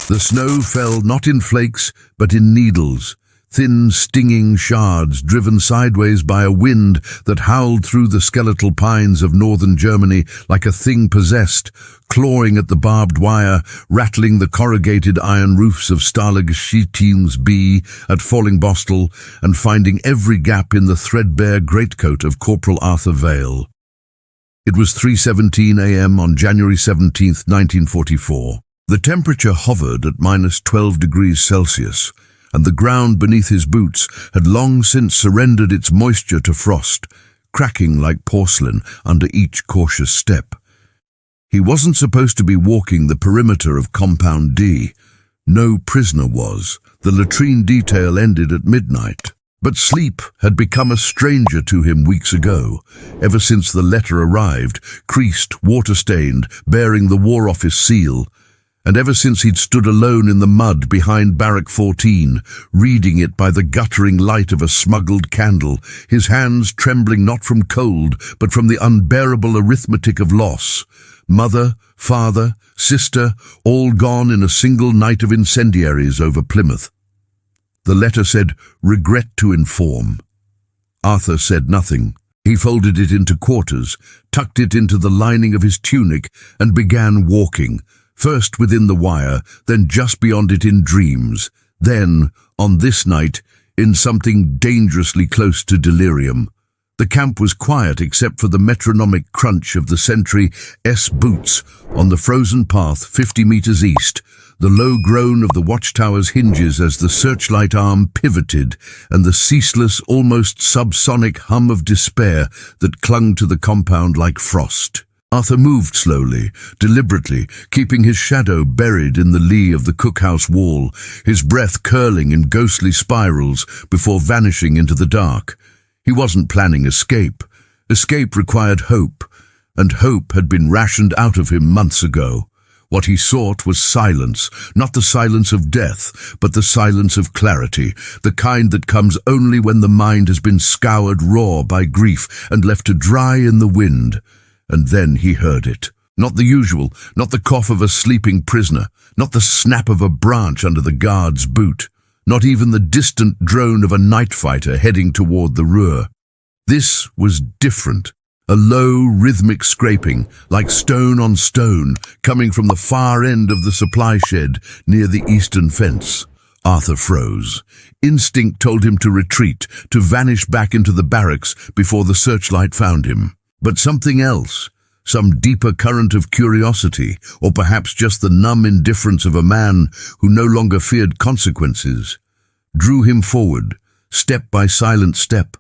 The snow fell not in flakes, but in needles, thin stinging shards driven sideways by a wind that howled through the skeletal pines of northern Germany like a thing possessed, clawing at the barbed wire, rattling the corrugated iron roofs of Stalag XI-B at Fallingbostel, and finding every gap in the threadbare greatcoat of Corporal Arthur Vale. It was 3:17 a.m. on January 17, 1944. The temperature hovered at -12 degrees Celsius, and the ground beneath his boots had long since surrendered its moisture to frost, cracking like porcelain under each cautious step. He wasn't supposed to be walking the perimeter of Compound D. No prisoner was. The latrine detail ended at midnight. But sleep had become a stranger to him weeks ago, ever since the letter arrived, creased, water-stained, bearing the War Office seal, and ever since he'd stood alone in the mud behind Barrack 14, reading it by the guttering light of a smuggled candle, his hands trembling not from cold, but from the unbearable arithmetic of loss. Mother, father, sister, all gone in a single night of incendiaries over Plymouth. The letter said, "Regret to inform." Arthur said nothing. He folded it into quarters, tucked it into the lining of his tunic, and began walking, first within the wire, then just beyond it in dreams, then, on this night, in something dangerously close to delirium. The camp was quiet except for the metronomic crunch of the sentry S boots on the frozen path 50 meters east, the low groan of the watchtower's hinges as the searchlight arm pivoted, and the ceaseless, almost subsonic hum of despair that clung to the compound like frost. Arthur moved slowly, deliberately, keeping his shadow buried in the lee of the cookhouse wall, his breath curling in ghostly spirals before vanishing into the dark. He wasn't planning escape. Escape required hope, and hope had been rationed out of him months ago. What he sought was silence, not the silence of death, but the silence of clarity, the kind that comes only when the mind has been scoured raw by grief and left to dry in the wind. And then he heard it. Not the usual, not the cough of a sleeping prisoner, not the snap of a branch under the guard's boot, not even the distant drone of a night fighter heading toward the Ruhr. This was different. A low, rhythmic scraping, like stone on stone, coming from the far end of the supply shed near the eastern fence. Arthur froze. Instinct told him to retreat, to vanish back into the barracks before the searchlight found him. But something else, some deeper current of curiosity, or perhaps just the numb indifference of a man who no longer feared consequences, drew him forward, step by silent step,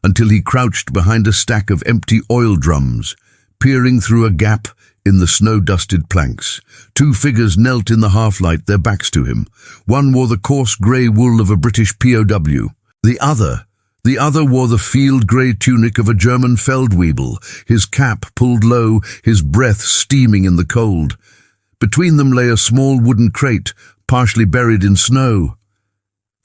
until he crouched behind a stack of empty oil drums, peering through a gap in the snow-dusted planks. Two figures knelt in the half-light, their backs to him. One wore the coarse grey wool of a British POW. The other wore the field-grey tunic of a German Feldwebel, his cap pulled low, his breath steaming in the cold. Between them lay a small wooden crate, partially buried in snow.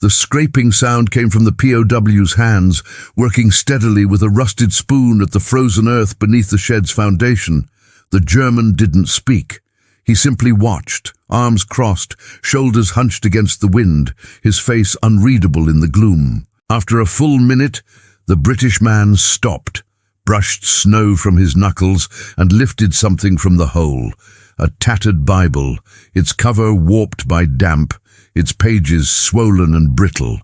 The scraping sound came from the POW's hands, working steadily with a rusted spoon at the frozen earth beneath the shed's foundation. The German didn't speak. He simply watched, arms crossed, shoulders hunched against the wind, his face unreadable in the gloom. After a full minute, the British man stopped, brushed snow from his knuckles, and lifted something from the hole. A tattered Bible, its cover warped by damp, its pages swollen and brittle.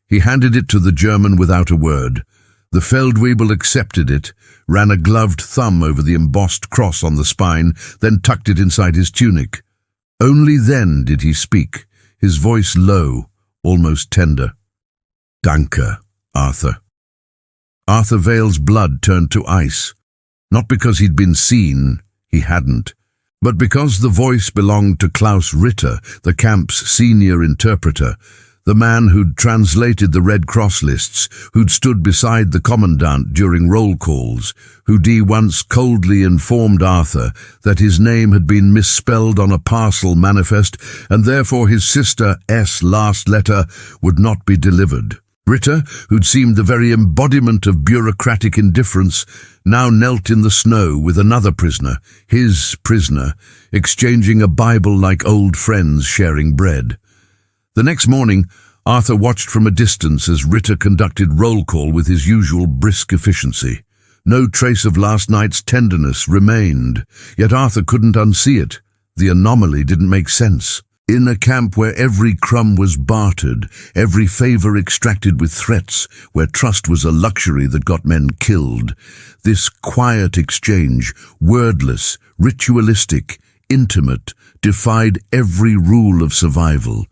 He handed it to the German without a word. The Feldwebel accepted it, ran a gloved thumb over the embossed cross on the spine, then tucked it inside his tunic. Only then did he speak, his voice low, almost tender. "Danke, Arthur." Arthur Vale's blood turned to ice, not because he'd been seen, he hadn't, but because the voice belonged to Klaus Ritter, the camp's senior interpreter, the man who'd translated the Red Cross lists, who'd stood beside the commandant during roll calls, who'd once coldly informed Arthur that his name had been misspelled on a parcel manifest and therefore his sister S' last letter would not be delivered. Ritter, who'd seemed the very embodiment of bureaucratic indifference, now knelt in the snow with another prisoner, his prisoner, exchanging a Bible like old friends sharing bread. The next morning, Arthur watched from a distance as Ritter conducted roll call with his usual brisk efficiency. No trace of last night's tenderness remained, yet Arthur couldn't unsee it. The anomaly didn't make sense. In a camp where every crumb was bartered, every favor extracted with threats, where trust was a luxury that got men killed, this quiet exchange, wordless, ritualistic, intimate, defied every rule of survival.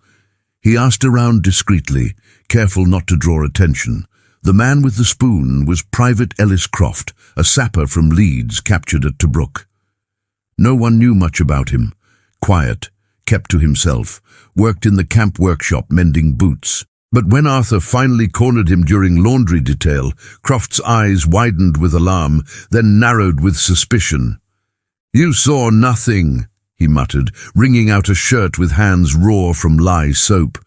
He asked around discreetly, careful not to draw attention. The man with the spoon was Private Ellis Croft, a sapper from Leeds captured at Tobruk. No one knew much about him. Quiet, kept to himself, worked in the camp workshop mending boots. But when Arthur finally cornered him during laundry detail, Croft's eyes widened with alarm, then narrowed with suspicion. "You saw nothing," he muttered, wringing out a shirt with hands raw from lye soap.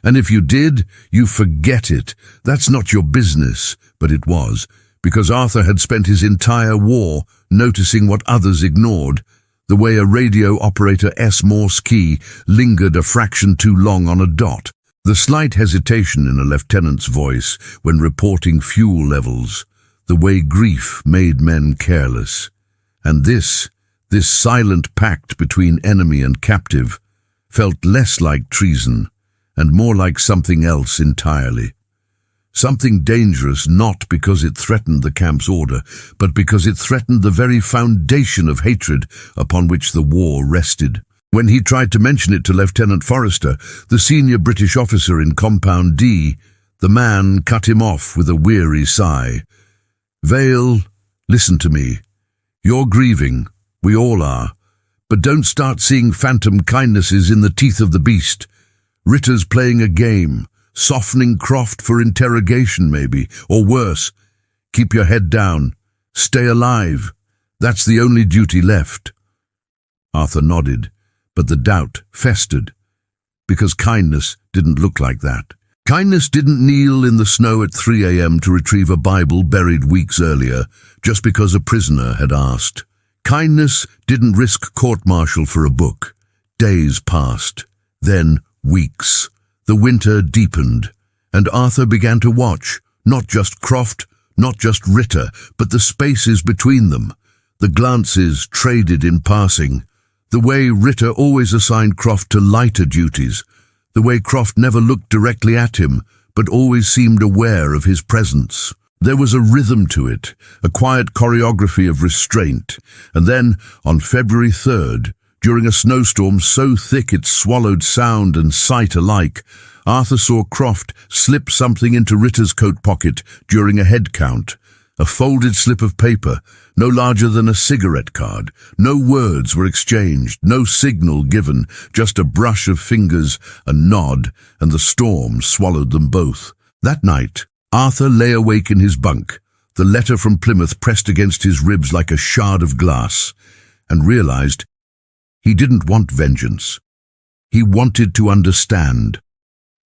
"And if you did, you forget it. That's not your business." But it was, because Arthur had spent his entire war noticing what others ignored, the way a radio operator Morse key lingered a fraction too long on a dot, the slight hesitation in a lieutenant's voice when reporting fuel levels, the way grief made men careless. And this silent pact between enemy and captive, felt less like treason and more like something else entirely. Something dangerous not because it threatened the camp's order, but because it threatened the very foundation of hatred upon which the war rested. When he tried to mention it to Lieutenant Forrester, the senior British officer in Compound D, the man cut him off with a weary sigh. "Vale, listen to me. You're grieving. We all are. But don't start seeing phantom kindnesses in the teeth of the beast. Ritter's playing a game. Softening Croft for interrogation, maybe, or worse. Keep your head down. Stay alive. That's the only duty left." Arthur nodded, but the doubt festered, because kindness didn't look like that. Kindness didn't kneel in the snow at 3 a.m. to retrieve a Bible buried weeks earlier, just because a prisoner had asked. Kindness didn't risk court-martial for a book. Days passed, then weeks. The winter deepened, and Arthur began to watch, not just Croft, not just Ritter, but the spaces between them, the glances traded in passing, the way Ritter always assigned Croft to lighter duties, the way Croft never looked directly at him, but always seemed aware of his presence. There was a rhythm to it, a quiet choreography of restraint, and then, on February 3rd, during a snowstorm so thick it swallowed sound and sight alike, Arthur saw Croft slip something into Ritter's coat pocket during a head count. A folded slip of paper, no larger than a cigarette card. No words were exchanged, no signal given, just a brush of fingers, a nod, and the storm swallowed them both. That night, Arthur lay awake in his bunk, the letter from Plymouth pressed against his ribs like a shard of glass, and realized he didn't want vengeance. He wanted to understand.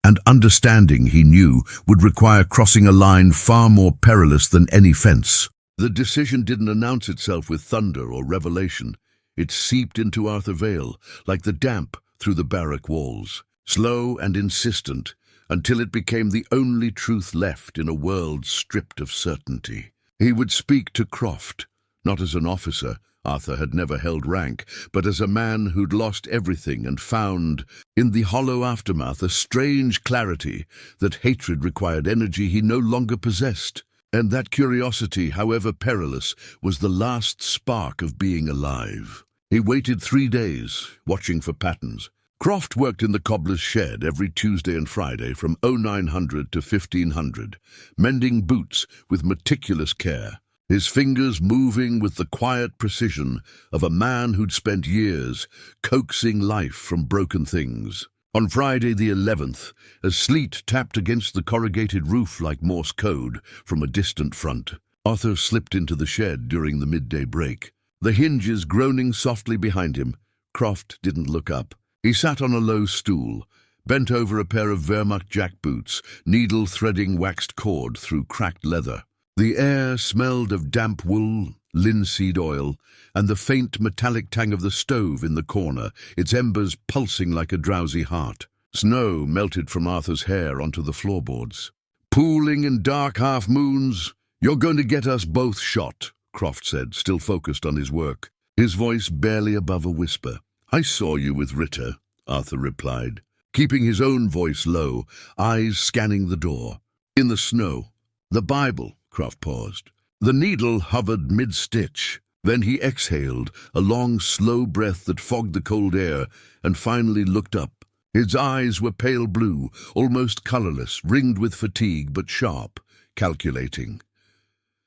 And understanding, he knew, would require crossing a line far more perilous than any fence. The decision didn't announce itself with thunder or revelation. It seeped into Arthur Vale, like the damp through the barrack walls, slow and insistent, until it became the only truth left in a world stripped of certainty. He would speak to Croft, not as an officer. Arthur had never held rank, but as a man who'd lost everything and found, in the hollow aftermath, a strange clarity that hatred required energy he no longer possessed. And that curiosity, however perilous, was the last spark of being alive. He waited 3 days, watching for patterns. Croft worked in the cobbler's shed every Tuesday and Friday from 0900 to 1500, mending boots with meticulous care, his fingers moving with the quiet precision of a man who'd spent years coaxing life from broken things. On Friday the 11th, as sleet tapped against the corrugated roof like Morse code from a distant front, Arthur slipped into the shed during the midday break. The hinges groaning softly behind him, Croft didn't look up. He sat on a low stool, bent over a pair of Wehrmacht jackboots, needle threading waxed cord through cracked leather. The air smelled of damp wool, linseed oil, and the faint metallic tang of the stove in the corner, its embers pulsing like a drowsy heart. Snow melted from Arthur's hair onto the floorboards. "Pooling in dark half-moons, you're going to get us both shot," Croft said, still focused on his work, his voice barely above a whisper. "I saw you with Ritter," Arthur replied, keeping his own voice low, eyes scanning the door. "In the snow." "The Bible," Croft paused. The needle hovered mid-stitch. Then he exhaled, a long, slow breath that fogged the cold air, and finally looked up. His eyes were pale blue, almost colorless, ringed with fatigue, but sharp, calculating.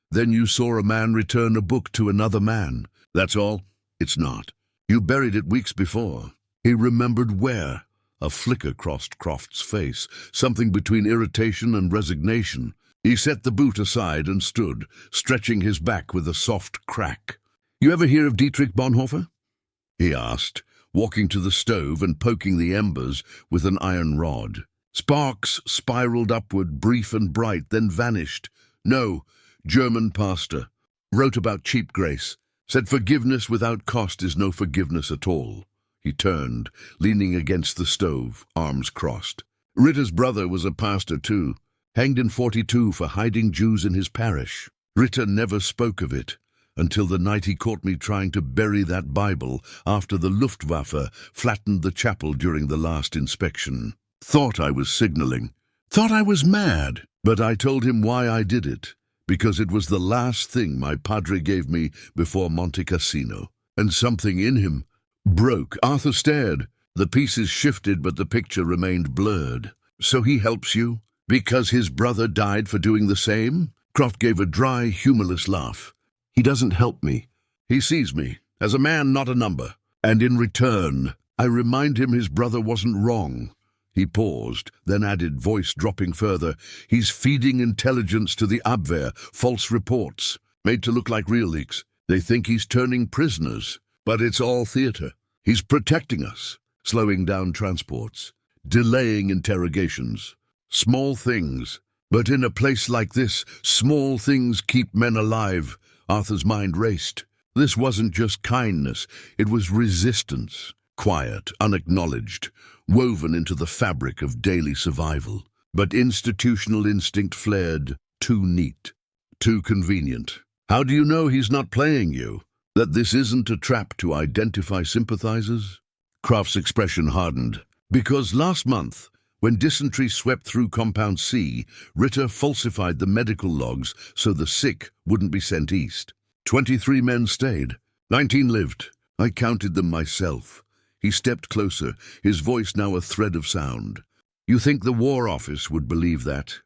"Then you saw a man return a book to another man. That's all?" "It's not. You buried it weeks before." He remembered where. A flicker crossed Croft's face, something between irritation and resignation. He set the boot aside and stood, stretching his back with a soft crack. "You ever hear of Dietrich Bonhoeffer?" he asked, walking to the stove and poking the embers with an iron rod. Sparks spiraled upward, brief and bright, then vanished. "No, German pastor. Wrote about cheap grace. Said forgiveness without cost is no forgiveness at all." He turned, leaning against the stove, arms crossed. "Ritter's brother was a pastor too, hanged in 42 for hiding Jews in his parish. Ritter never spoke of it, until the night he caught me trying to bury that Bible after the Luftwaffe flattened the chapel during the last inspection. Thought I was signaling. Thought I was mad. But I told him why I did it, because it was the last thing my padre gave me before Monte Cassino. And something in him broke." Arthur stared. The pieces shifted, but the picture remained blurred. "So he helps you? Because his brother died for doing the same?" Croft gave a dry, humorless laugh. "He doesn't help me. He sees me, as a man, not a number. And in return, I remind him his brother wasn't wrong." He paused, then added, voice dropping further, "He's feeding intelligence to the Abwehr, false reports, made to look like real leaks. They think he's turning prisoners, but it's all theater. He's protecting us, slowing down transports, delaying interrogations. Small things. But in a place like this, small things keep men alive." Arthur's mind raced. This wasn't just kindness, it was resistance. Quiet, unacknowledged, woven into the fabric of daily survival. But institutional instinct flared, too neat, too convenient. "How do you know he's not playing you? That this isn't a trap to identify sympathizers?" Croft's expression hardened. "Because last month, when dysentery swept through Compound C, Ritter falsified the medical logs so the sick wouldn't be sent east. 23 men stayed. 19 lived. I counted them myself." He stepped closer, his voice now a thread of sound. "You think the War Office would believe that?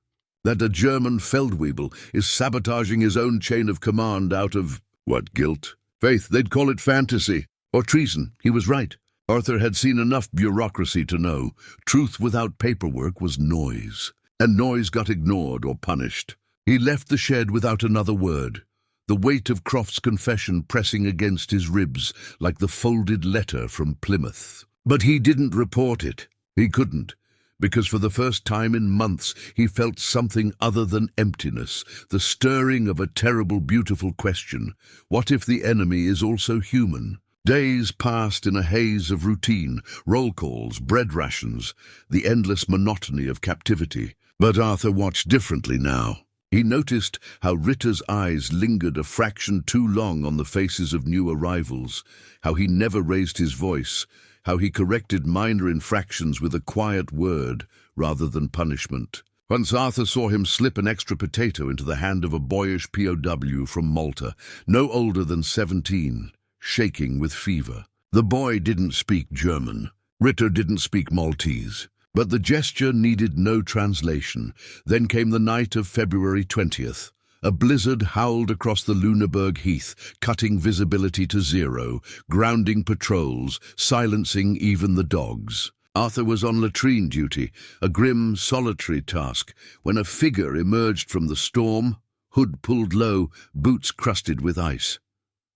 That a German Feldwebel is sabotaging his own chain of command out of, what, guilt? Faith, they'd call it fantasy. Or treason." He was right. Arthur had seen enough bureaucracy to know truth without paperwork was noise, and noise got ignored or punished. He left the shed without another word, the weight of Croft's confession pressing against his ribs like the folded letter from Plymouth. But he didn't report it. He couldn't, because for the first time in months he felt something other than emptiness, the stirring of a terrible, beautiful question. What if the enemy is also human? Days passed in a haze of routine, roll calls, bread rations, the endless monotony of captivity. But Arthur watched differently now. He noticed how Ritter's eyes lingered a fraction too long on the faces of new arrivals, how he never raised his voice, how he corrected minor infractions with a quiet word rather than punishment. Once Arthur saw him slip an extra potato into the hand of a boyish POW from Malta, no older than 17. Shaking with fever. The boy didn't speak German. Ritter didn't speak Maltese. But the gesture needed no translation. Then came the night of February 20th. A blizzard howled across the Lüneburg Heath, cutting visibility to zero, grounding patrols, silencing even the dogs. Arthur was on latrine duty, a grim, solitary task, when a figure emerged from the storm, hood pulled low, boots crusted with ice.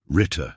Ritter.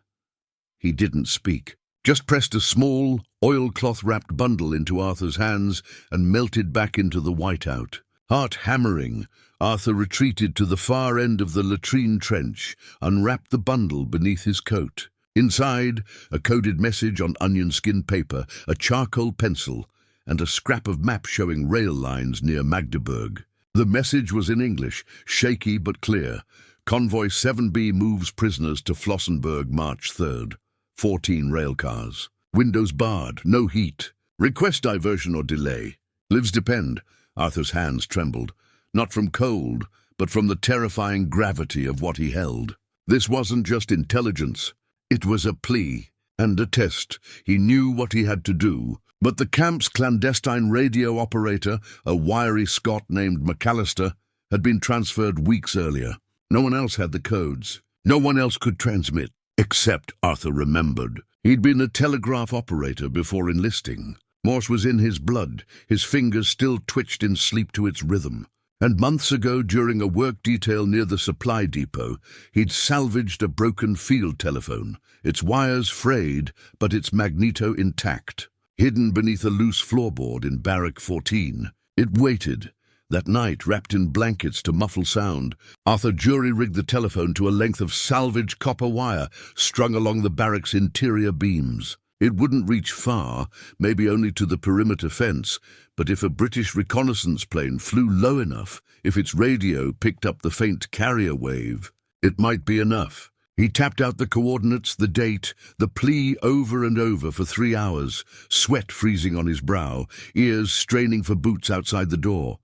He didn't speak. just pressed a small, oilcloth-wrapped bundle into Arthur's hands and melted back into the whiteout. Heart hammering, Arthur retreated to the far end of the latrine trench, unwrapped the bundle beneath his coat. Inside, a coded message on onion skin paper, a charcoal pencil, and a scrap of map showing rail lines near Magdeburg. The message was in English, shaky but clear. Convoy 7B moves prisoners to Flossenburg March 3rd. 14 railcars. Windows barred, no heat. Request diversion or delay. Lives depend. Arthur's hands trembled. Not from cold, but from the terrifying gravity of what he held. This wasn't just intelligence. It was a plea and a test. He knew what he had to do. But the camp's clandestine radio operator, a wiry Scot named McAllister, had been transferred weeks earlier. No one else had the codes. No one else could transmit, except Arthur remembered. He'd been a telegraph operator before enlisting. Morse was in his blood. His fingers still twitched in sleep to its rhythm. And months ago, during a work detail near the supply depot, he'd salvaged a broken field telephone, its wires frayed, but its magneto intact. Hidden beneath a loose floorboard in Barrack 14, it waited. That night, wrapped in blankets to muffle sound, Arthur jury-rigged the telephone to a length of salvaged copper wire strung along the barrack's interior beams. It wouldn't reach far, maybe only to the perimeter fence, but if a British reconnaissance plane flew low enough, if its radio picked up the faint carrier wave, it might be enough. He tapped out the coordinates, the date, the plea over and over for 3 hours, sweat freezing on his brow, ears straining for boots outside the door.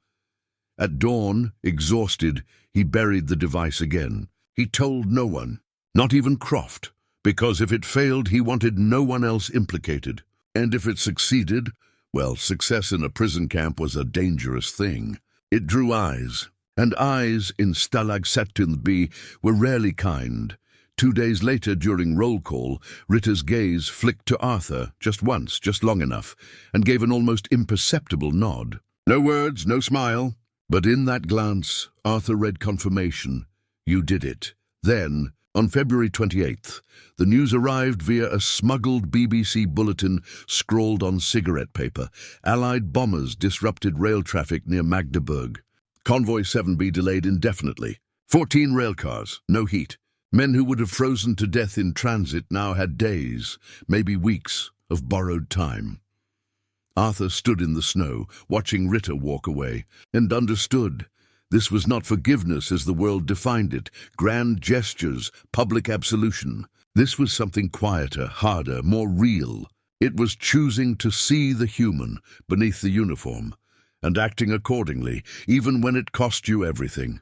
At dawn, exhausted, he buried the device again. He told no one, not even Croft, because if it failed, he wanted no one else implicated. And if it succeeded, well, success in a prison camp was a dangerous thing. It drew eyes, and eyes in Stalag XI-B were rarely kind. 2 days later, during roll call, Ritter's gaze flicked to Arthur, just once, just long enough, and gave an almost imperceptible nod. No words, no smile. But in that glance, Arthur read confirmation. You did it. Then, on February 28th, the news arrived via a smuggled BBC bulletin scrawled on cigarette paper. Allied bombers disrupted rail traffic near Magdeburg. Convoy 7B delayed indefinitely. 14 railcars, no heat. Men who would have frozen to death in transit now had days, maybe weeks, of borrowed time. Arthur stood in the snow, watching Ritter walk away, and understood. This was not forgiveness as the world defined it, grand gestures, public absolution. This was something quieter, harder, more real. It was choosing to see the human beneath the uniform, and acting accordingly, even when it cost you everything.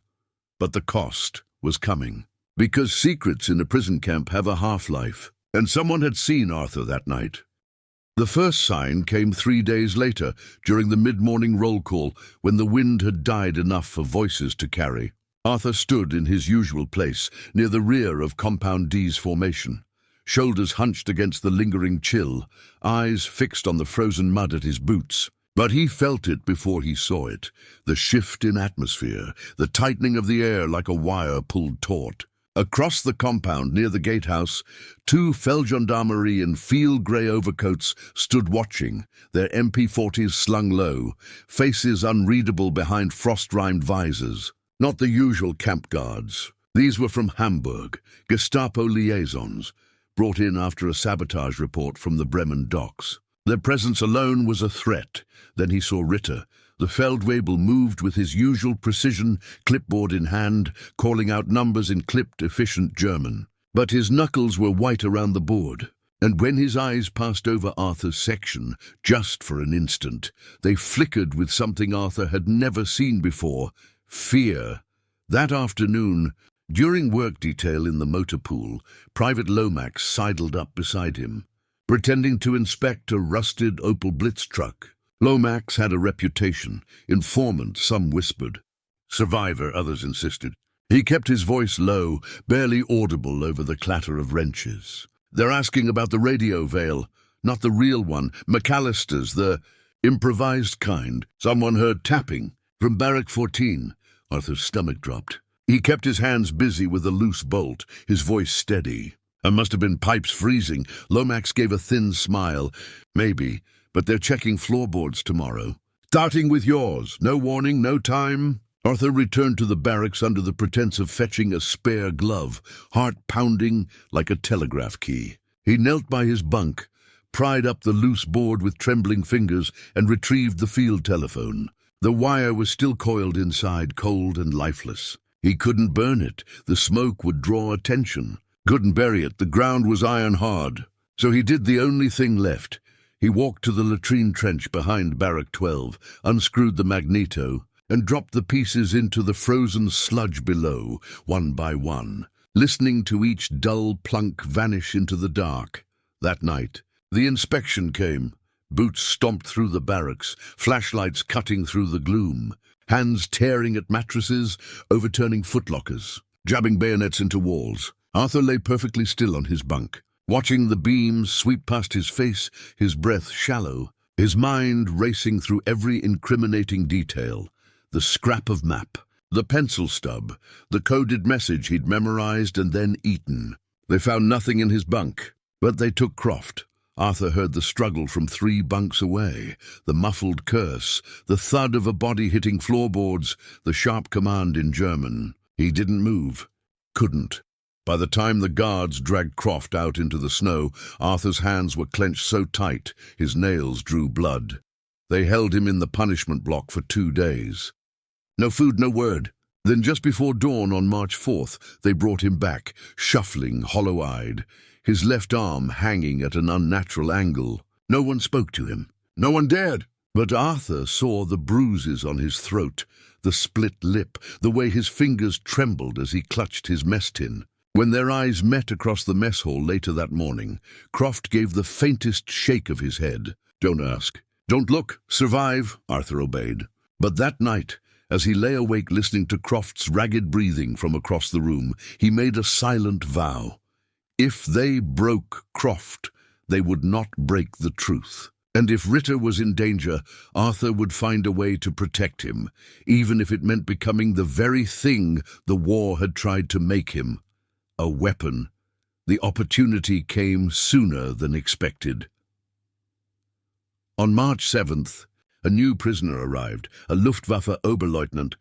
But the cost was coming. Because secrets in a prison camp have a half-life, and someone had seen Arthur that night. The first sign came 3 days later, during the mid-morning roll call, when the wind had died enough for voices to carry. Arthur stood in his usual place, near the rear of Compound D's formation, shoulders hunched against the lingering chill, eyes fixed on the frozen mud at his boots. But he felt it before he saw it, the shift in atmosphere, the tightening of the air like a wire pulled taut. Across the compound near the gatehouse, 2 Feldgendarmerie in field-grey overcoats stood watching, their MP40s slung low, faces unreadable behind frost-rimed visors. Not the usual camp guards. These were from Hamburg, Gestapo liaisons, brought in after a sabotage report from the Bremen docks. Their presence alone was a threat. Then he saw Ritter. The Feldwebel moved with his usual precision, clipboard in hand, calling out numbers in clipped, efficient German. But his knuckles were white around the board, and when his eyes passed over Arthur's section, just for an instant, they flickered with something Arthur had never seen before: fear. That afternoon, during work detail in the motor pool, Private Lomax sidled up beside him, pretending to inspect a rusted Opel Blitz truck. Lomax had a reputation. Informant, some whispered. Survivor, others insisted. He kept his voice low, barely audible over the clatter of wrenches. They're asking about the radio veil, not the real one, McAllister's, the improvised kind. Someone heard tapping. From Barrack 14. Arthur's stomach dropped. He kept his hands busy with a loose bolt, his voice steady. It must have been pipes freezing. Lomax gave a thin smile. Maybe, but they're checking floorboards tomorrow. Starting with yours. No warning, no time. Arthur returned to the barracks under the pretense of fetching a spare glove, heart pounding like a telegraph key. He knelt by his bunk, pried up the loose board with trembling fingers, and retrieved the field telephone. The wire was still coiled inside, cold and lifeless. He couldn't burn it. The smoke would draw attention. Couldn't bury it. The ground was iron hard. So he did the only thing left. He walked to the latrine trench behind Barrack 12, unscrewed the magneto, and dropped the pieces into the frozen sludge below, one by one, listening to each dull plunk vanish into the dark. That night, the inspection came. Boots stomped through the barracks, flashlights cutting through the gloom, hands tearing at mattresses, overturning footlockers, jabbing bayonets into walls. Arthur lay perfectly still on his bunk, watching the beams sweep past his face, his breath shallow, his mind racing through every incriminating detail. The scrap of map, the pencil stub, the coded message he'd memorized and then eaten. They found nothing in his bunk, but they took Croft. Arthur heard the struggle from 3 bunks away, the muffled curse, the thud of a body hitting floorboards, the sharp command in German. He didn't move. Couldn't. By the time the guards dragged Croft out into the snow, Arthur's hands were clenched so tight his nails drew blood. They held him in the punishment block for 2 days. No food, no word. Then just before dawn on March 4th, they brought him back, shuffling, hollow-eyed, his left arm hanging at an unnatural angle. No one spoke to him. No one dared. But Arthur saw the bruises on his throat, the split lip, the way his fingers trembled as he clutched his mess tin. When their eyes met across the mess hall later that morning, Croft gave the faintest shake of his head. Don't ask. Don't look. Survive, Arthur obeyed. But that night, as he lay awake listening to Croft's ragged breathing from across the room, he made a silent vow. If they broke Croft, they would not break the truth. And if Ritter was in danger, Arthur would find a way to protect him, even if it meant becoming the very thing the war had tried to make him. A weapon. The opportunity came sooner than expected. On March 7th, a new prisoner arrived, a Luftwaffe Oberleutnant,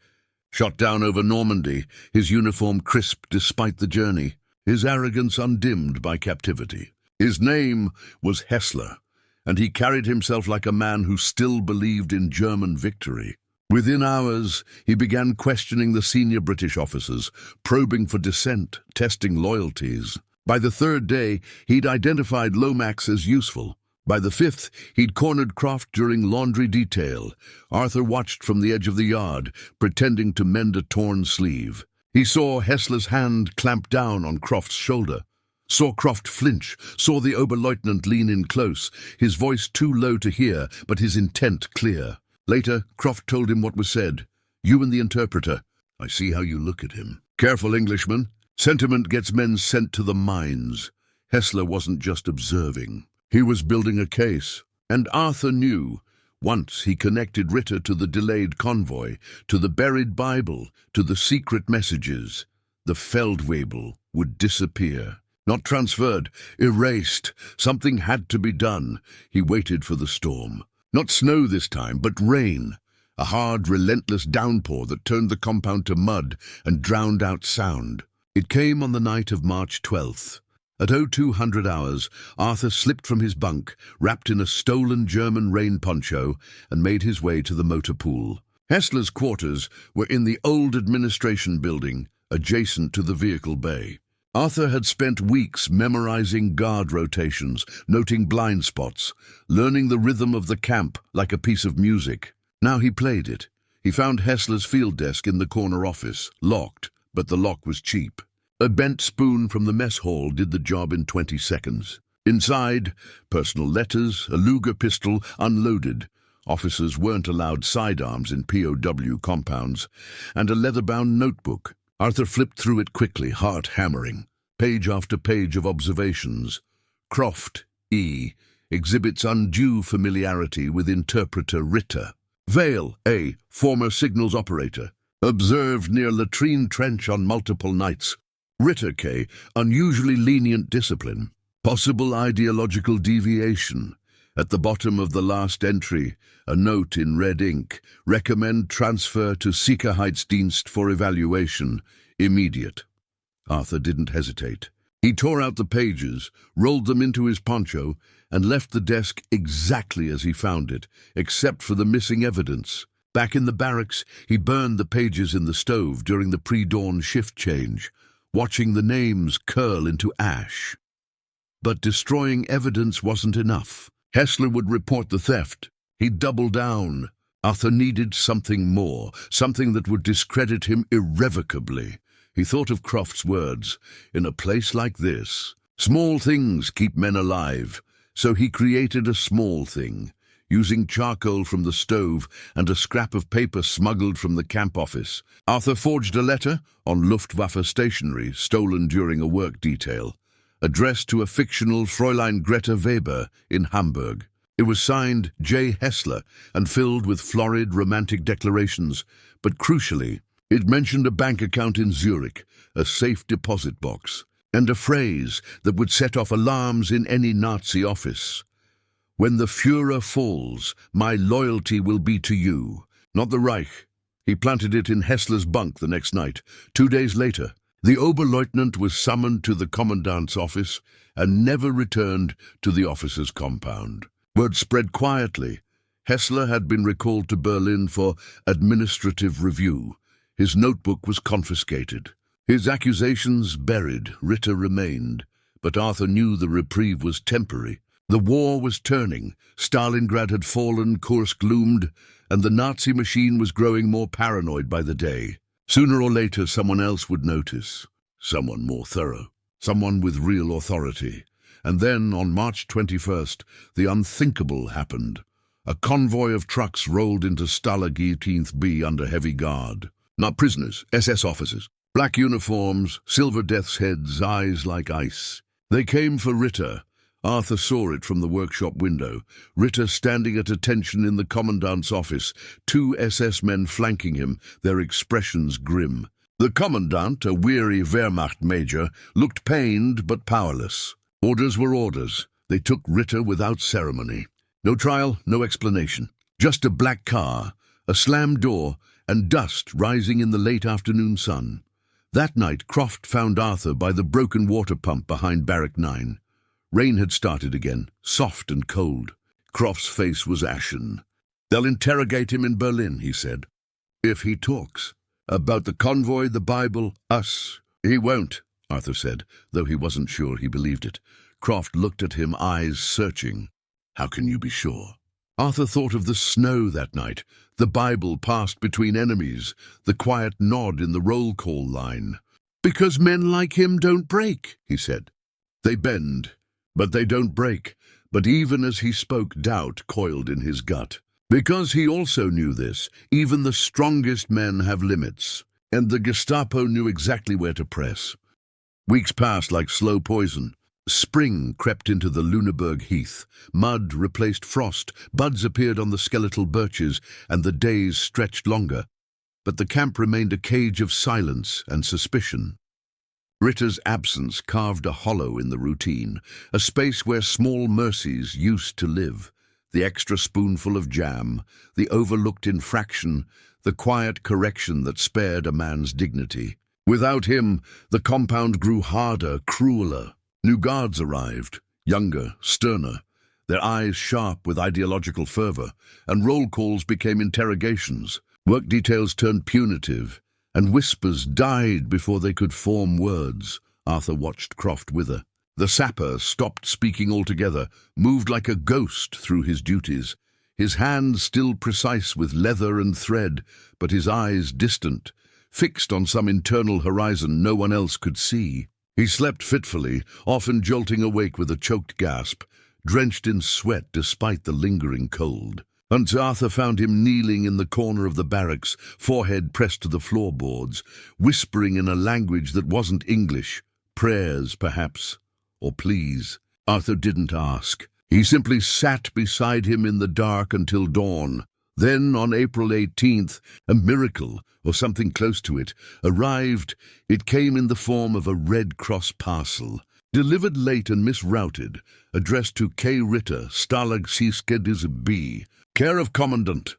shot down over Normandy, his uniform crisp despite the journey, his arrogance undimmed by captivity. His name was Hessler, and he carried himself like a man who still believed in German victory. Within hours, he began questioning the senior British officers, probing for dissent, testing loyalties. By the 3rd day, he'd identified Lomax as useful. By the 5th, he'd cornered Croft during laundry detail. Arthur watched from the edge of the yard, pretending to mend a torn sleeve. He saw Hessler's hand clamp down on Croft's shoulder, saw Croft flinch, saw the Oberleutnant lean in close, his voice too low to hear, but his intent clear. Later, Croft told him what was said. You and the interpreter. I see how you look at him. Careful, Englishman. Sentiment gets men sent to the mines. Hessler wasn't just observing. He was building a case. And Arthur knew. Once he connected Ritter to the delayed convoy, to the buried Bible, to the secret messages. The Feldwebel would disappear. Not transferred, erased. Something had to be done. He waited for the storm. Not snow this time, but rain. A hard, relentless downpour that turned the compound to mud and drowned out sound. It came on the night of March 12th. At 0200 hours, Arthur slipped from his bunk, wrapped in a stolen German rain poncho, and made his way to the motor pool. Hessler's quarters were in the old administration building, adjacent to the vehicle bay. Arthur had spent weeks memorizing guard rotations, noting blind spots, learning the rhythm of the camp like a piece of music. Now he played it. He found Hessler's field desk in the corner office, locked, but the lock was cheap. A bent spoon from the mess hall did the job in 20 seconds. Inside, personal letters, a Luger pistol, unloaded. Officers weren't allowed sidearms in POW compounds, and a leather-bound notebook. Arthur flipped through it quickly, heart hammering. Page after page of observations. Croft, E, exhibits undue familiarity with interpreter Ritter. Vale, A, former signals operator. Observed near latrine trench on multiple nights. Ritter, unusually lenient discipline. Possible ideological deviation. At the bottom of the last entry, a note in red ink. Recommend transfer to Sicherheitsdienst for evaluation. Immediate. Arthur didn't hesitate. He tore out the pages, rolled them into his poncho, and left the desk exactly as he found it, except for the missing evidence. Back in the barracks, he burned the pages in the stove during the pre-dawn shift change, watching the names curl into ash. But destroying evidence wasn't enough. Hessler would report the theft. He'd double down. Arthur needed something more, something that would discredit him irrevocably. He thought of Croft's words, "In a place like this, small things keep men alive." So he created a small thing, using charcoal from the stove and a scrap of paper smuggled from the camp office. Arthur forged a letter on Luftwaffe stationery stolen during a work detail, addressed to a fictional Fräulein Greta Weber in Hamburg. It was signed J. Hessler and filled with florid, romantic declarations, but crucially, it mentioned a bank account in Zurich, a safe deposit box, and a phrase that would set off alarms in any Nazi office. "When the Führer falls, my loyalty will be to you, not the Reich." He planted it in Hessler's bunk the next night. 2 days later, the Oberleutnant was summoned to the commandant's office and never returned to the officer's compound. Word spread quietly. Hessler had been recalled to Berlin for administrative review. His notebook was confiscated. His accusations buried, Ritter remained. But Arthur knew the reprieve was temporary. The war was turning. Stalingrad had fallen, Kursk loomed, and the Nazi machine was growing more paranoid by the day. Sooner or later, someone else would notice. Someone more thorough. Someone with real authority. And then, on March 21st, the unthinkable happened. A convoy of trucks rolled into Stalag XI-B under heavy guard. Not prisoners, SS officers. Black uniforms, silver death's heads, eyes like ice. They came for Ritter. Arthur saw it from the workshop window. Ritter standing at attention in the commandant's office, 2 SS men flanking him, their expressions grim. The commandant, a weary Wehrmacht major, looked pained but powerless. Orders were orders. They took Ritter without ceremony. No trial, no explanation. Just a black car, a slammed door, and dust rising in the late afternoon sun. That night, Croft found Arthur by the broken water pump behind Barrack 9. Rain had started again, soft and cold. Croft's face was ashen. "They'll interrogate him in Berlin," he said. "If he talks. About the convoy, the Bible, us." "He won't," Arthur said, though he wasn't sure he believed it. Croft looked at him, eyes searching. "How can you be sure?" Arthur thought of the snow that night, the Bible passed between enemies, the quiet nod in the roll call line. "Because men like him don't break," he said. "They bend, but they don't break." But even as he spoke, doubt coiled in his gut. Because he also knew this, even the strongest men have limits, and the Gestapo knew exactly where to press. Weeks passed like slow poison. Spring crept into the Lüneburg heath. Mud replaced frost, buds appeared on the skeletal birches, and the days stretched longer. But the camp remained a cage of silence and suspicion. Ritter's absence carved a hollow in the routine, a space where small mercies used to live. The extra spoonful of jam, the overlooked infraction, the quiet correction that spared a man's dignity. Without him, the compound grew harder, crueler. New guards arrived, younger, sterner, their eyes sharp with ideological fervor, and roll calls became interrogations. Work details turned punitive, and whispers died before they could form words. Arthur watched Croft wither. The sapper stopped speaking altogether, moved like a ghost through his duties, his hands still precise with leather and thread, but his eyes distant, fixed on some internal horizon no one else could see. He slept fitfully, often jolting awake with a choked gasp, drenched in sweat despite the lingering cold. Until Arthur found him kneeling in the corner of the barracks, forehead pressed to the floorboards, whispering in a language that wasn't English. Prayers, perhaps, or pleas. Arthur didn't ask. He simply sat beside him in the dark until dawn. Then, on April 18th, a miracle, or something close to it, arrived. It came in the form of a Red Cross parcel, delivered late and misrouted, addressed to K. Ritter, Stalag XI-B, care of Commandant.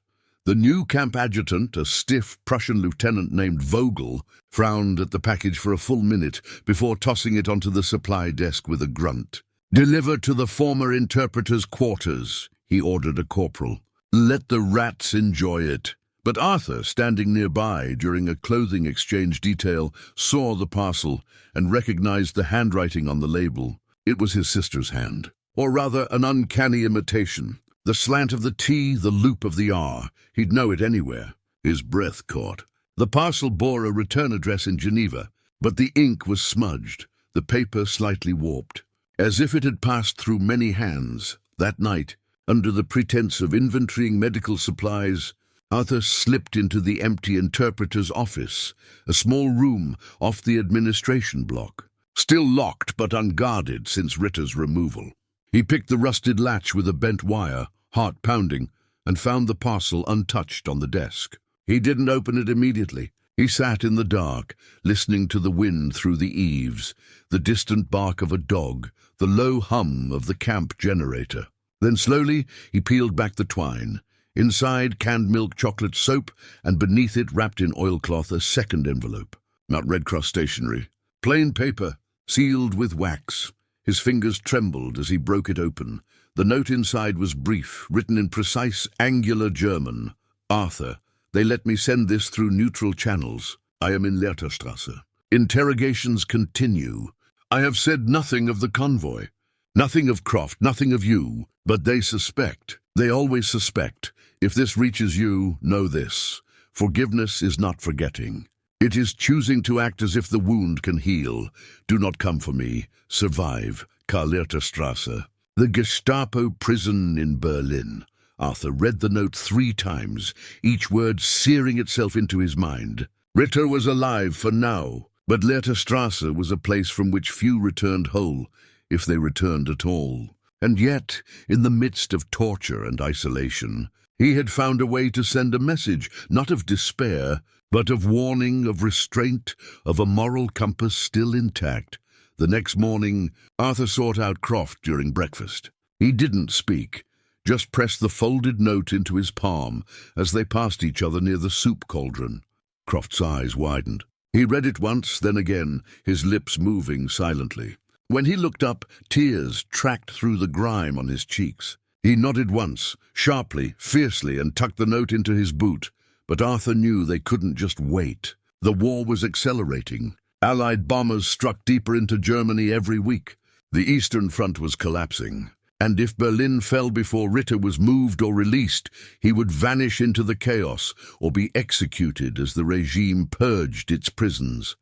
The new camp adjutant, a stiff Prussian lieutenant named Vogel, frowned at the package for a full minute before tossing it onto the supply desk with a grunt. "Deliver to the former interpreter's quarters," he ordered a corporal. "Let the rats enjoy it." But Arthur, standing nearby during a clothing exchange detail, saw the parcel and recognized the handwriting on the label. It was his sister's hand, or rather an uncanny imitation. The slant of the T, the loop of the R. He'd know it anywhere. His breath caught. The parcel bore a return address in Geneva, but the ink was smudged, the paper slightly warped. As if it had passed through many hands, that night, under the pretense of inventorying medical supplies, Arthur slipped into the empty interpreter's office, a small room off the administration block, still locked but unguarded since Ritter's removal. He picked the rusted latch with a bent wire, heart pounding, and found the parcel untouched on the desk. He didn't open it immediately. He sat in the dark, listening to the wind through the eaves, the distant bark of a dog, the low hum of the camp generator. Then slowly he peeled back the twine. Inside, canned milk, chocolate, soap, and beneath it, wrapped in oilcloth, a second envelope. Not Red Cross stationery. Plain paper, sealed with wax. His fingers trembled as he broke it open. The note inside was brief, written in precise, angular German. "Arthur, they let me send this through neutral channels. I am in Lehrterstrasse. Interrogations continue. I have said nothing of the convoy. Nothing of Croft, nothing of you. But they suspect. They always suspect. If this reaches you, know this. Forgiveness is not forgetting. It is choosing to act as if the wound can heal. Do not come for me. Survive. Lehrterstrasse. The Gestapo prison in Berlin." Arthur read the note 3 times, each word searing itself into his mind. Ritter was alive for now, but Lehrterstrasse was a place from which few returned whole, if they returned at all. And yet, in the midst of torture and isolation, he had found a way to send a message, not of despair, but of warning, of restraint, of a moral compass still intact. The next morning, Arthur sought out Croft during breakfast. He didn't speak, just pressed the folded note into his palm as they passed each other near the soup cauldron. Croft's eyes widened. He read it once, then again, his lips moving silently. When he looked up, tears tracked through the grime on his cheeks. He nodded once, sharply, fiercely, and tucked the note into his boot. But Arthur knew they couldn't just wait. The war was accelerating. Allied bombers struck deeper into Germany every week. The Eastern Front was collapsing. And if Berlin fell before Ritter was moved or released, he would vanish into the chaos or be executed as the regime purged its prisons.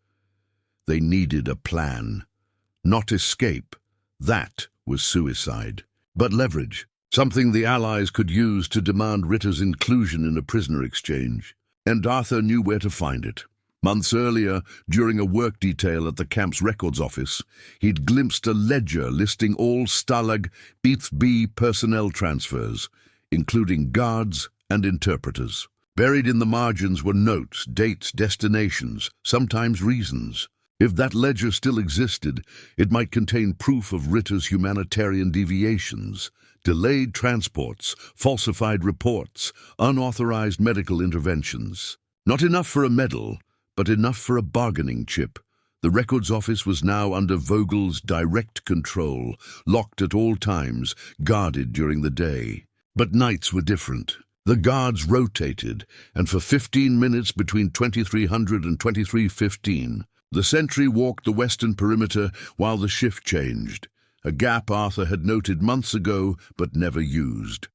They needed a plan. Not escape. That was suicide. But leverage. Something the Allies could use to demand Ritter's inclusion in a prisoner exchange. And Arthur knew where to find it. Months earlier, during a work detail at the camp's records office, he'd glimpsed a ledger listing all Stalag XI-B personnel transfers, including guards and interpreters. Buried in the margins were notes, dates, destinations, sometimes reasons. If that ledger still existed, it might contain proof of Ritter's humanitarian deviations, delayed transports, falsified reports, unauthorized medical interventions. Not enough for a medal, but enough for a bargaining chip. The records office was now under Vogel's direct control, locked at all times, guarded during the day. But nights were different. The guards rotated, and for 15 minutes between 2300 and 2315, the sentry walked the western perimeter while the shift changed, a gap Arthur had noted months ago but never used.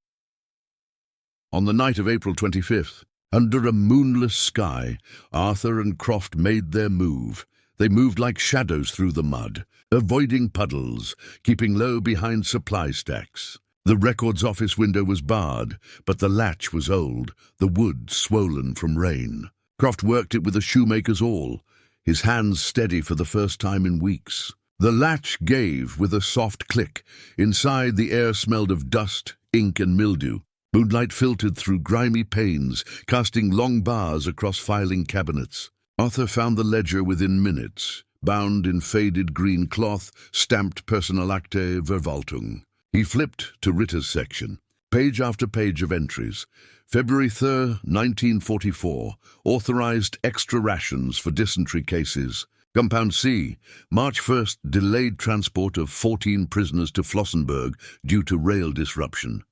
On the night of April 25th, under a moonless sky, Arthur and Croft made their move. They moved like shadows through the mud, avoiding puddles, keeping low behind supply stacks. The records office window was barred, but the latch was old, the wood swollen from rain. Croft worked it with a shoemaker's awl, his hands steady for the first time in weeks. The latch gave with a soft click. Inside, the air smelled of dust, ink, and mildew. Moonlight filtered through grimy panes, casting long bars across filing cabinets. Arthur found the ledger within minutes, bound in faded green cloth, stamped Personal Akte Verwaltung. He flipped to Ritter's section. Page after page of entries. February 3, 1944. Authorized extra rations for dysentery cases. Compound C. March 1st. Delayed transport of 14 prisoners to Flossenburg due to rail disruption.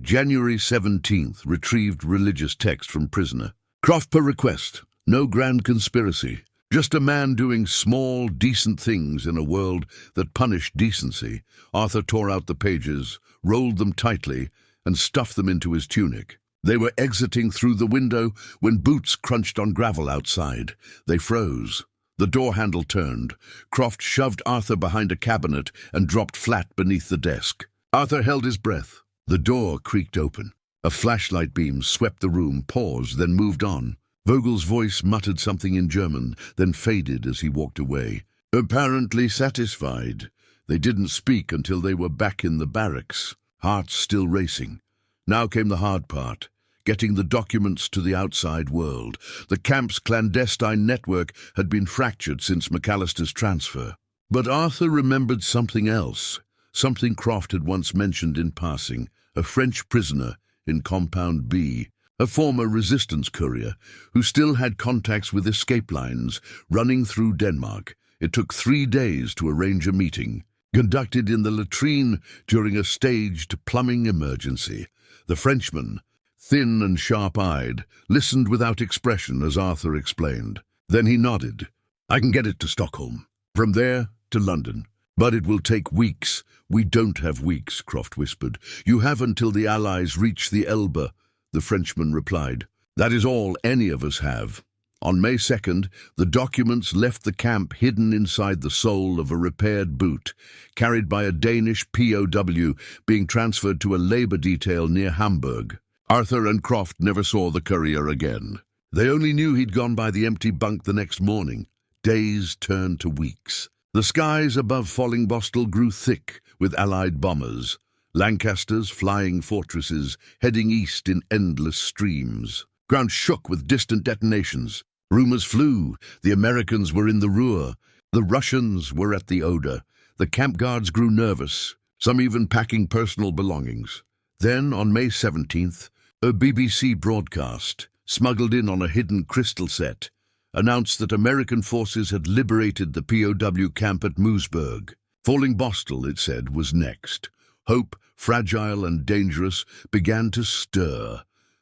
January 17th. Retrieved religious text from prisoner. Croft per request. No grand conspiracy. Just a man doing small, decent things in a world that punished decency. Arthur tore out the pages, rolled them tightly, and stuffed them into his tunic. They were exiting through the window when boots crunched on gravel outside. They froze. The door handle turned. Croft shoved Arthur behind a cabinet and dropped flat beneath the desk. Arthur held his breath. The door creaked open. A flashlight beam swept the room, paused, then moved on. Vogel's voice muttered something in German, then faded as he walked away. Apparently satisfied. They didn't speak until they were back in the barracks, hearts still racing. Now came the hard part, getting the documents to the outside world. The camp's clandestine network had been fractured since McAllister's transfer. But Arthur remembered something else, something Croft had once mentioned in passing, a French prisoner in Compound B. A former resistance courier who still had contacts with escape lines running through Denmark. It took 3 days to arrange a meeting, conducted in the latrine during a staged plumbing emergency. The Frenchman, thin and sharp-eyed, listened without expression as Arthur explained. Then he nodded. I can get it to Stockholm. From there to London. But it will take weeks. We don't have weeks, Croft whispered. You have until the Allies reach the Elbe. The Frenchman replied. That is all any of us have. On May 2nd, the documents left the camp hidden inside the sole of a repaired boot, carried by a Danish POW being transferred to a labor detail near Hamburg. Arthur and Croft never saw the courier again. They only knew he'd gone by the empty bunk the next morning. Days turned to weeks. The skies above Fallingbostel grew thick with Allied bombers. Lancasters, flying fortresses, heading east in endless streams. Ground shook with distant detonations. Rumors flew. The Americans were in the Ruhr. The Russians were at the Oder. The camp guards grew nervous, some even packing personal belongings. Then, on May 17th, a BBC broadcast, smuggled in on a hidden crystal set, announced that American forces had liberated the POW camp at Moosburg. Fallingbostel, it said, was next. Hope, fragile and dangerous, began to stir.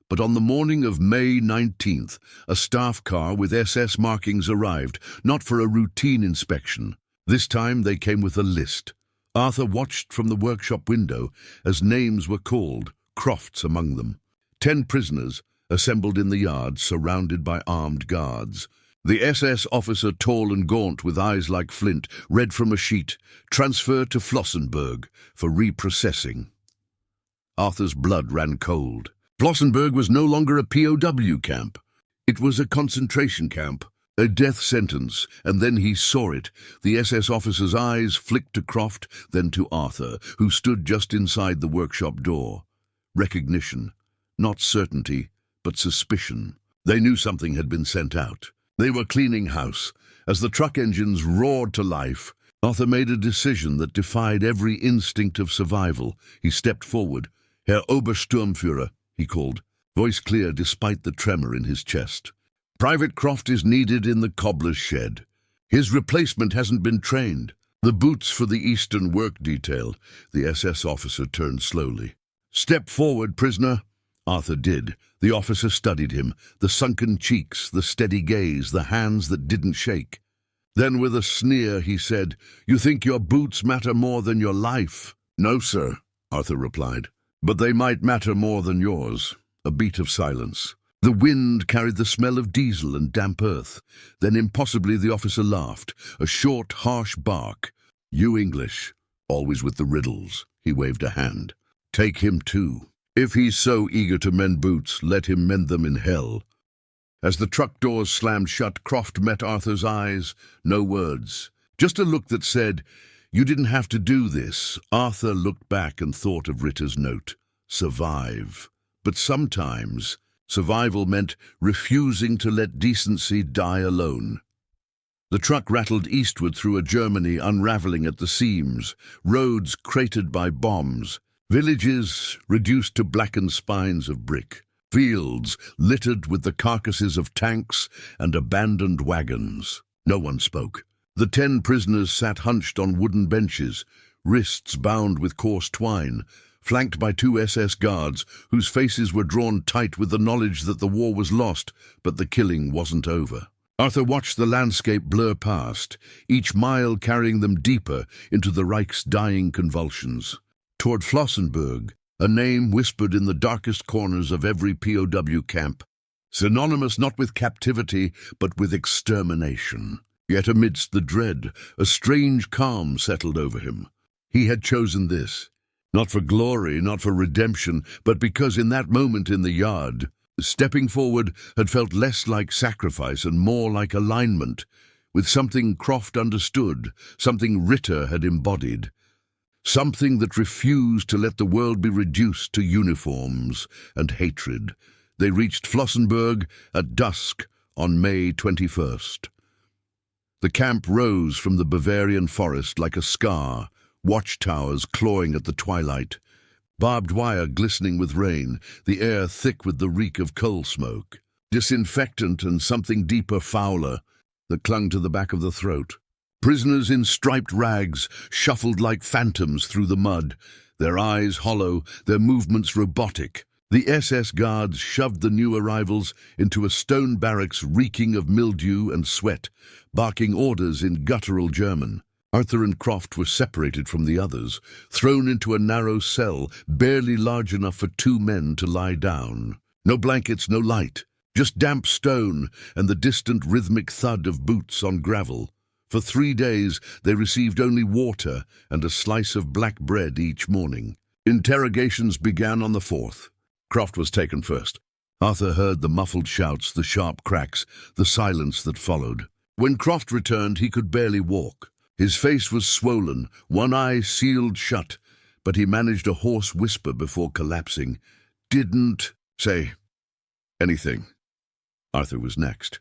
But on the morning of May 19th, a staff car with SS markings arrived, not for a routine inspection. This time they came with a list. Arthur watched from the workshop window as names were called, Croft's among them. 10 prisoners, assembled in the yard, surrounded by armed guards. The SS officer, tall and gaunt with eyes like flint, read from a sheet, transfer to Flossenburg for reprocessing. Arthur's blood ran cold. Flossenburg was no longer a POW camp. It was a concentration camp, a death sentence, and then he saw it. The SS officer's eyes flicked to Croft, then to Arthur, who stood just inside the workshop door. Recognition. Not certainty, but suspicion. They knew something had been sent out. They were cleaning house. As the truck engines roared to life, Arthur made a decision that defied every instinct of survival. He stepped forward. Herr Obersturmführer, he called, voice clear despite the tremor in his chest. Private Croft is needed in the cobbler's shed. His replacement hasn't been trained. The boots for the Eastern work detail. The SS officer turned slowly. Step forward, prisoner. Arthur did. The officer studied him, the sunken cheeks, the steady gaze, the hands that didn't shake. Then with a sneer he said, You think your boots matter more than your life? No, sir, Arthur replied. But they might matter more than yours. A beat of silence. The wind carried the smell of diesel and damp earth. Then impossibly the officer laughed, a short, harsh bark. You English, always with the riddles. He waved a hand. Take him too. If he's so eager to mend boots, let him mend them in hell. As the truck doors slammed shut, Croft met Arthur's eyes. No words. Just a look that said, You didn't have to do this. Arthur looked back and thought of Ritter's note. survive. But sometimes, survival meant refusing to let decency die alone. The truck rattled eastward through a Germany unraveling at the seams, roads cratered by bombs, villages reduced to blackened spines of brick, fields littered with the carcasses of tanks and abandoned wagons. No one spoke. The 10 prisoners sat hunched on wooden benches, wrists bound with coarse twine, flanked by 2 SS guards whose faces were drawn tight with the knowledge that the war was lost, but the killing wasn't over. Arthur watched the landscape blur past, each mile carrying them deeper into the Reich's dying convulsions. Toward Flossenburg, a name whispered in the darkest corners of every POW camp, synonymous not with captivity, but with extermination. Yet amidst the dread, a strange calm settled over him. He had chosen this, not for glory, not for redemption, but because in that moment in the yard, stepping forward had felt less like sacrifice and more like alignment, with something Croft understood, something Ritter had embodied, something that refused to let the world be reduced to uniforms and hatred. They reached Flossenburg at dusk on May 21st. The camp rose from the Bavarian forest like a scar, watchtowers clawing at the twilight, barbed wire glistening with rain, the air thick with the reek of coal smoke, disinfectant and something deeper, fouler, that clung to the back of the throat. Prisoners in striped rags shuffled like phantoms through the mud, their eyes hollow, their movements robotic. The SS guards shoved the new arrivals into a stone barracks reeking of mildew and sweat, barking orders in guttural German. Arthur and Croft were separated from the others, thrown into a narrow cell barely large enough for 2 men to lie down. No blankets, no light, just damp stone and the distant rhythmic thud of boots on gravel. For 3 days they received only water and a slice of black bread each morning. Interrogations began on the 4th. Croft was taken first. Arthur heard the muffled shouts, the sharp cracks, the silence that followed. When Croft returned, he could barely walk. His face was swollen, one eye sealed shut, but he managed a hoarse whisper before collapsing. "Didn't say anything." Arthur was next.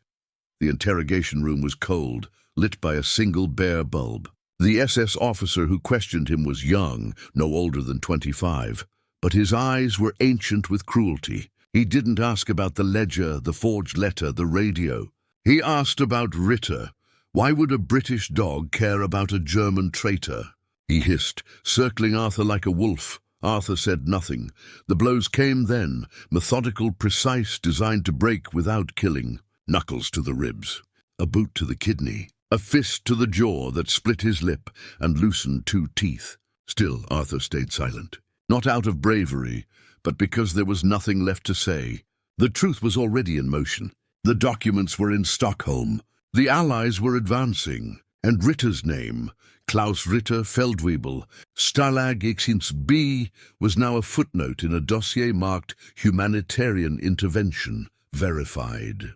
The interrogation room was cold, lit by a single bare bulb. The SS officer who questioned him was young, no older than 25, but his eyes were ancient with cruelty. He didn't ask about the ledger, the forged letter, the radio. He asked about Ritter. Why would a British dog care about a German traitor? He hissed, circling Arthur like a wolf. Arthur said nothing. The blows came then, methodical, precise, designed to break without killing. Knuckles to the ribs, a boot to the kidney, a fist to the jaw that split his lip and loosened 2 teeth. Still, Arthur stayed silent. Not out of bravery, but because there was nothing left to say. The truth was already in motion. The documents were in Stockholm. The Allies were advancing, and Ritter's name, Klaus Ritter Feldwebel, Stalag XI-B, was now a footnote in a dossier marked Humanitarian Intervention, verified.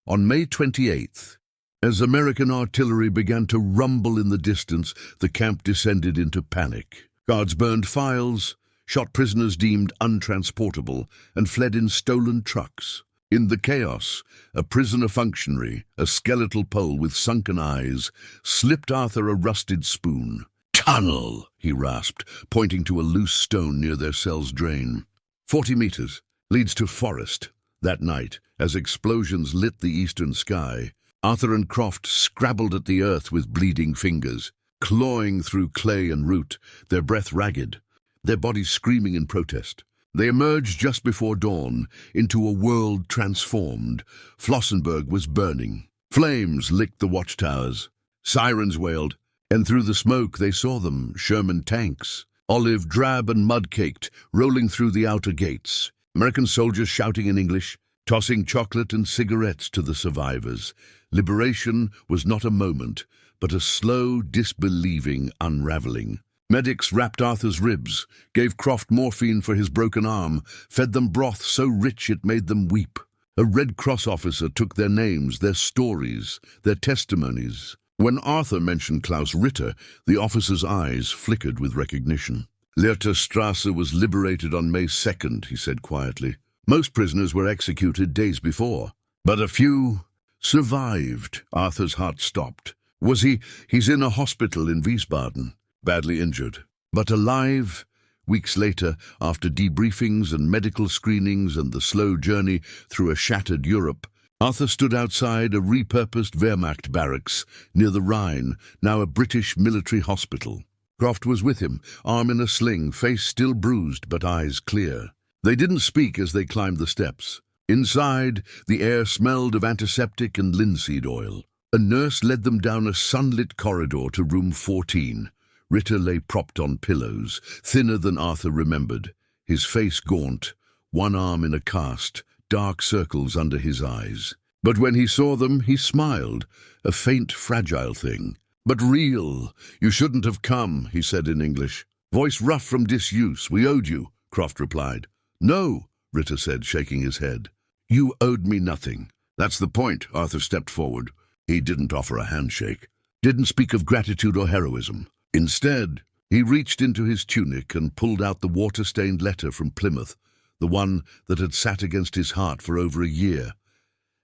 On May 28th, as American artillery began to rumble in the distance, the camp descended into panic. Guards burned files, shot prisoners deemed untransportable, and fled in stolen trucks. In the chaos, a prisoner functionary, a skeletal pole with sunken eyes, slipped Arthur a rusted spoon. "Tunnel," he rasped, pointing to a loose stone near their cell's drain. 40 meters, leads to forest. That night, as explosions lit the eastern sky, Arthur and Croft scrabbled at the earth with bleeding fingers, clawing through clay and root, their breath ragged, their bodies screaming in protest. They emerged just before dawn into a world transformed. Flossenburg was burning. Flames licked the watchtowers. Sirens wailed, and through the smoke they saw them, Sherman tanks, olive drab and mud-caked, rolling through the outer gates. American soldiers shouting in English, tossing chocolate and cigarettes to the survivors. Liberation was not a moment, but a slow, disbelieving unraveling. Medics wrapped Arthur's ribs, gave Croft morphine for his broken arm, fed them broth so rich it made them weep. A Red Cross officer took their names, their stories, their testimonies. When Arthur mentioned Klaus Ritter, the officer's eyes flickered with recognition. Strasse was liberated on May 2nd, he said quietly. Most prisoners were executed days before, but a few survived. Arthur's heart stopped. Was he? He's in a hospital in Wiesbaden, badly injured, but alive. Weeks later, after debriefings and medical screenings and the slow journey through a shattered Europe, Arthur stood outside a repurposed Wehrmacht barracks near the Rhine, now a British military hospital. Croft was with him, arm in a sling, face still bruised but eyes clear. They didn't speak as they climbed the steps. Inside, the air smelled of antiseptic and linseed oil. A nurse led them down a sunlit corridor to room 14. Ritter lay propped on pillows, thinner than Arthur remembered, his face gaunt, one arm in a cast, dark circles under his eyes. But when he saw them, he smiled, a faint, fragile thing. "But real. You shouldn't have come," he said in English. Voice rough from disuse. "We owed you," Croft replied. "No," Ritter said, shaking his head. "You owed me nothing." "That's the point." Arthur stepped forward. He didn't offer a handshake, didn't speak of gratitude or heroism. Instead, he reached into his tunic and pulled out the water-stained letter from Plymouth, the one that had sat against his heart for over a year,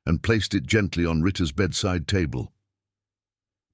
and placed it gently on Ritter's bedside table.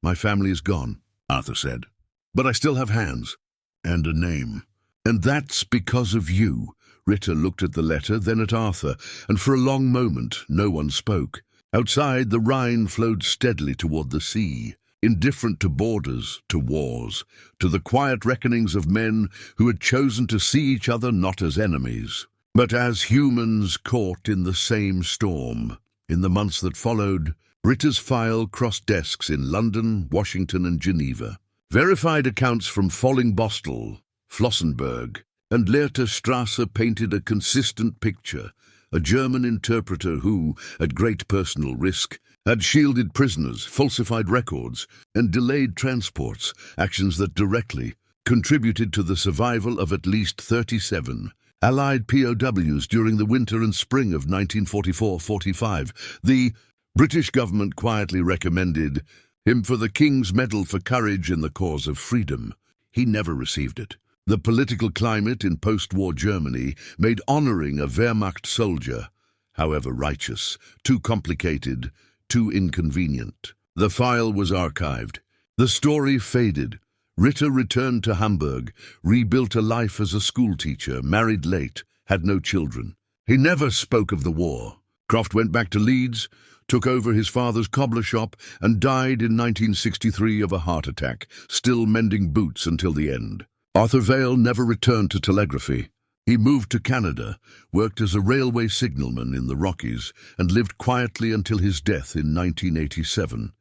"My family is gone," Arthur said, "but I still have hands and a name. And that's because of you." Ritter looked at the letter, then at Arthur, and for a long moment no one spoke. Outside, the Rhine flowed steadily toward the sea, indifferent to borders, to wars, to the quiet reckonings of men who had chosen to see each other not as enemies, but as humans caught in the same storm. In the months that followed, Ritter's file crossed desks in London, Washington, and Geneva. Verified accounts from Fallingbostel, Flossenburg, and Strasse painted a consistent picture. A German interpreter who, at great personal risk, had shielded prisoners, falsified records, and delayed transports, actions that directly contributed to the survival of at least 37 Allied POWs during the winter and spring of 1944-45. The British government quietly recommended him for the King's Medal for Courage in the cause of freedom. He never received it. The political climate in post-war Germany made honoring a Wehrmacht soldier, however righteous, too complicated, too inconvenient. The file was archived. The story faded. Ritter returned to Hamburg, rebuilt a life as a schoolteacher, married late, had no children. He never spoke of the war. Croft went back to Leeds, took over his father's cobbler shop, and died in 1963 of a heart attack, still mending boots until the end. Arthur Vale never returned to telegraphy. He moved to Canada, worked as a railway signalman in the Rockies, and lived quietly until his death in 1987.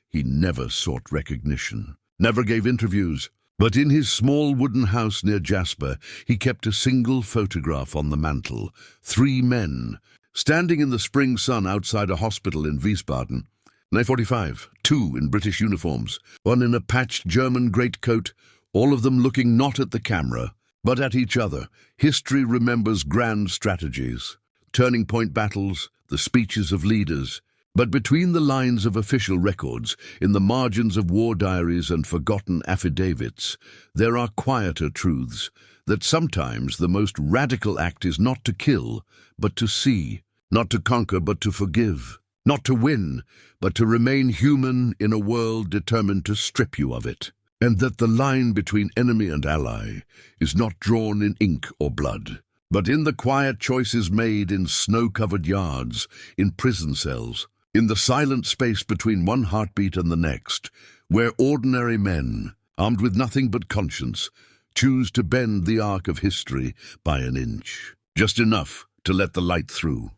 He never sought recognition, never gave interviews, but in his small wooden house near Jasper, he kept a single photograph on the mantel. 3 men, standing in the spring sun outside a hospital in Wiesbaden. 9:45, 2 in British uniforms, one in a patched German greatcoat, all of them looking not at the camera, but at each other. History remembers grand strategies, turning point battles, the speeches of leaders. But between the lines of official records, in the margins of war diaries and forgotten affidavits, there are quieter truths, that sometimes the most radical act is not to kill, but to see, not to conquer, but to forgive, not to win, but to remain human in a world determined to strip you of it. And that the line between enemy and ally is not drawn in ink or blood, but in the quiet choices made in snow-covered yards, in prison cells, in the silent space between one heartbeat and the next, where ordinary men, armed with nothing but conscience, choose to bend the arc of history by an inch, just enough to let the light through.